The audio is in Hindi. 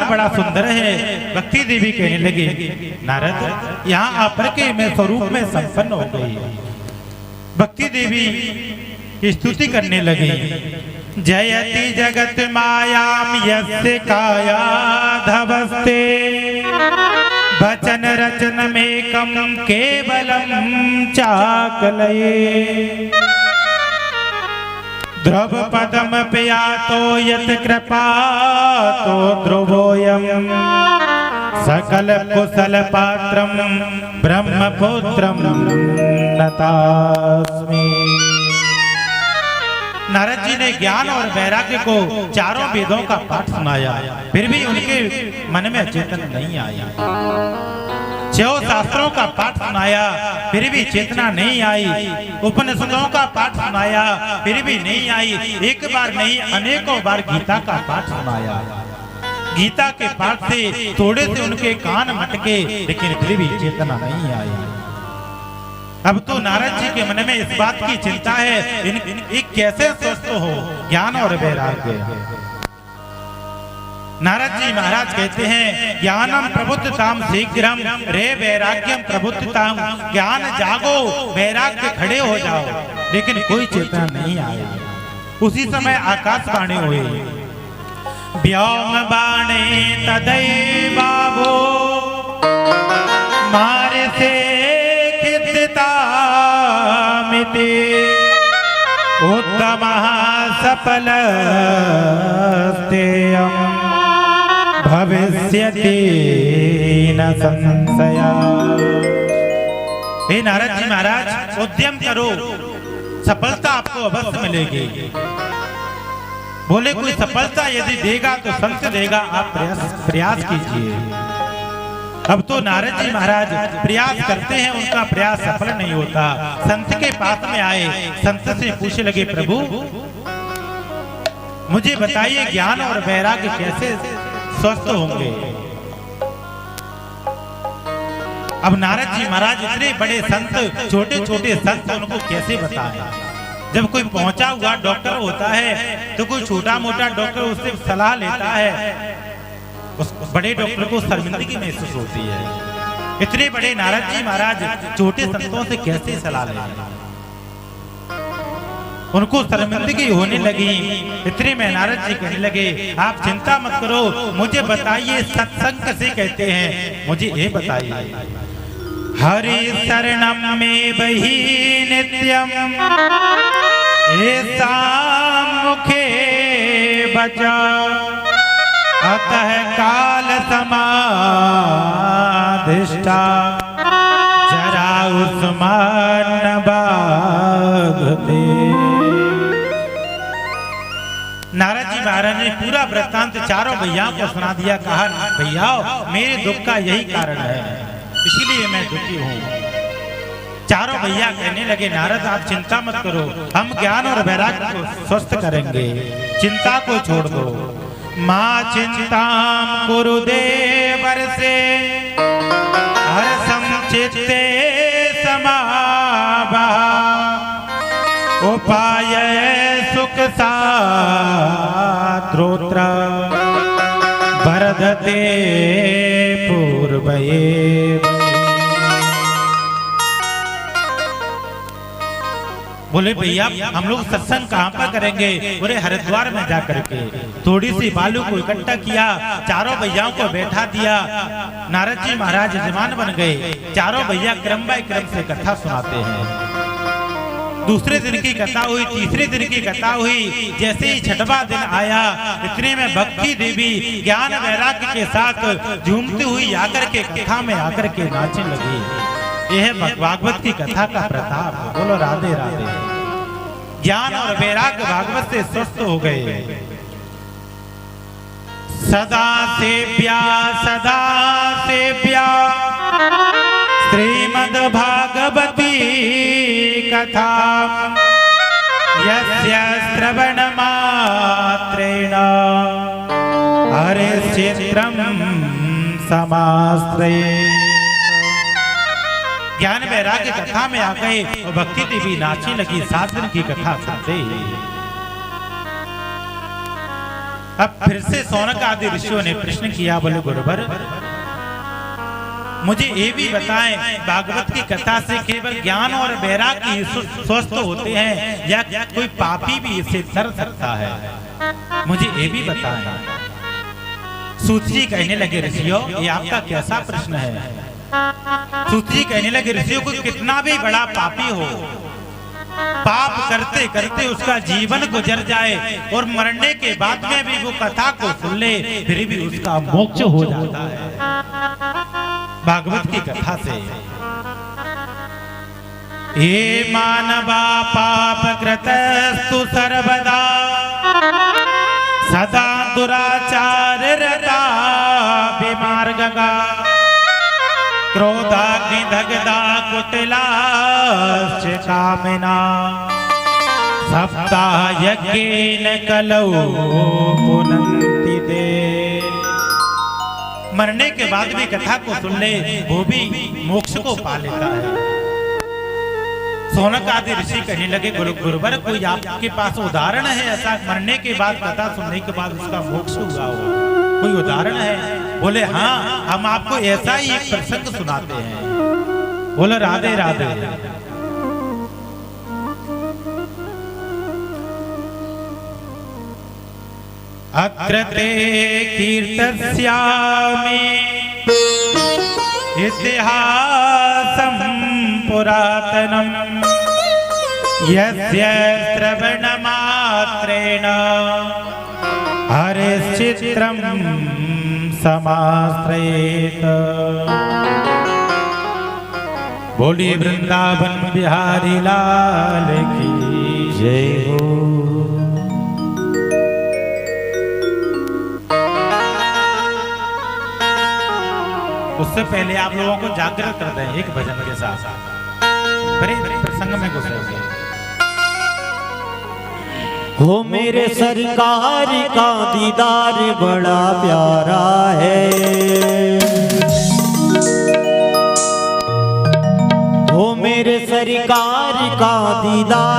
बड़ा सुंदर है। भक्ति देवी कहने लगे, नारद यहाँ आकर के मैं स्वरूप में संपन्न हो गई। भक्ति देवी की स्तुति करने लगी। जयति जगत मायाम यस्य काया धवस्ते वचन रचन में कम केवलम चाकलये ध्रुव पदम प्यातो यत कृपा तो ध्रुवोयम सकल कुशल पात्रम ब्रह्मपुत्रम नतास्मि। नारद जी ने ज्ञान और वैराग्य को चारों वेदों का पाठ सुनाया, फिर भी उनके मन में चेतन नहीं आया। 6 शास्त्रों का पाठ सुनाया, फिर भी चेतना नहीं आई। उपनिषदों का पाठ सुनाया, फिर भी नहीं आई। एक बार नहीं, अनेकों बार गीता का पाठ सुनाया। गीता के पाठ से थोड़े से उनके कान मटके, लेकिन फिर भी चेतना नहीं आई। अब तो नारद जी के मन में इस बात की चिंता है, इन कैसे स्वस्थ हो ज्ञान और वैराग्य। नारद जी महाराज कहते हैं, ज्ञानम प्रबुद्धताम शीघ्रम रे वैराग्यम प्रबुद्धताम। ज्ञान जागो, वैराग्य खड़े हो जाओ। लेकिन कोई चेतना नहीं आया। उसी समय आकाशवाणी हुई, व्योम बाणे तदैवाभो मारे से खिद्यतामिति उत्तमः सफलस्तेयं भविष्यति न संशया। हे नारद जी महाराज, उद्यम करो, सफलता आपको अवश्य मिलेगी। बोले कोई सफलता यदि देगा तो संत देगा, आप प्रयास कीजिए। अब तो नारद जी महाराज प्रयास करते हैं, उनका प्रयास सफल नहीं होता। संत के पास में आए, संत से पूछने लगे, प्रभु मुझे बताइए ज्ञान और वैराग्य कैसे स्वस्थ होंगे। अब नारद जी महाराज इतने बड़े संत, छोटे छोटे संत उनको कैसे बताएं। जब कोई पहुंचा हुआ डॉक्टर होता है तो कोई छोटा मोटा डॉक्टर उससे सलाह लेता है, उस बड़े डॉक्टर को शर्मिंदगी महसूस होती है। इतने बड़े नारद जी महाराज छोटे संतों से कैसे सलाह लें। उनको शर्मिंदगी होने लगी। इतने में नारद जी कहने लगे, आप चिंता मत करो, मुझे बताइए सत्संग कैसे कहते हैं, मुझे ये बताइए। हरि शरणम में बही नित्यम ऐसा मुखे बचा अतः काल समाधिष्ठा जरा उस्मान बाधते। नारद जी महाराज ने पूरा वृत्तांत चारों भैयाओं को सुना दिया। कहा, भैयाओ मेरे दुख का यही कारण है, इसीलिए मैं दुखी हूँ। चारों भैया कहने लगे, नारद आप चिंता मत करो, हम ज्ञान और वैराग्य को स्वस्थ करेंगे, चिंता को छोड़ दो। माँ चिंता कुरुदेवर से हर समचित्ते समावा उपाय सुख सात्रोत्र वर्धते पूर्वये। बोले भैया हम लोग सत्संग कहाँ पर करेंगे। बोले हरिद्वार में जा करके। थोड़ी सी बालू को इकट्ठा किया, चारों भैयाओं को बैठा दिया। नारद जी महाराज यजमान बन गए। चारों भैया क्रम बाय क्रम से कथा सुनाते हैं। दूसरे दिन की कथा हुई, तीसरे दिन की कथा हुई। जैसे ही छठवां दिन आया, इतने में भक्ति देवी ज्ञान वैराग्य के साथ झूमती हुई आकर के कथा में आकर के नाचने लगी। यह भागवत की कथा का प्रताप। बोलो राधे राधे। ज्ञान और वैराग्य भागवत से स्वस्थ हो गए। सदा सेव्या श्रीमद् भागवती कथा यस्य श्रवण मात्रेण हरिश्चित्रं समाश्रये। ज्ञान वैराग्य कथा में आ गए और भक्ति देवी नाचने लगी। 7 दिन की कथा सुनते अब फिर से सौनक आदि ऋषियों ने प्रश्न किया, बोले गुरुवर मुझे ये भी बताएं, भागवत की कथा से केवल ज्ञान और वैराग ही स्वस्थ होते हैं या कोई पापी भी इसे तर सकता है? मुझे ये भी बताएं। सूत जी कहने लगे, ऋषियों ये आपका कैसा प्रश्न है? सूत जी कहने लगे, ऋषियों को कितना भी बड़ा पापी हो, पाप करते करते उसका जीवन गुजर जाए और मरने के बाद में भी वो कथा को सुन ले, फिर भी उसका मोक्ष हो जाता है भागवत की कथा से। हे मानवा पाप कृतस्तु सर्वदा सदा दुराचार रता विमार्गगा क्रोधाग्नि दग्धा कुटिलाश्च कामिना सप्ताह यज्ञेन कलौ पुनन्ति ते। मरने के बाद भी कथा को सुन ले, वो भी मोक्ष को पा लेता है। सौनक आदि ऋषि कहने लगे, गुरुवर कोई आपके पास उदाहरण है ऐसा, मरने के बाद कथा सुनने के बाद उसका मोक्ष हुआ हो, कोई उदाहरण है? बोले हाँ, हम आपको ऐसा ही एक प्रसंग सुनाते हैं। बोले राधे राधे। अत्र ते कीर्तस्यामि इतिहासं पुरातनम् यस्य श्रवणमात्रेण हरिश्चित्रं समाश्रयेत। बोली वृंदावन बिहारी लाल की जय हो। उससे पहले आप लोगों को जागृत कर दें एक भजन के साथ, फिर प्रसंग में घुसेंगे। हो मेरे सरकार का दीदार बड़ा प्यारा है, हो मेरे सरकार का दीदार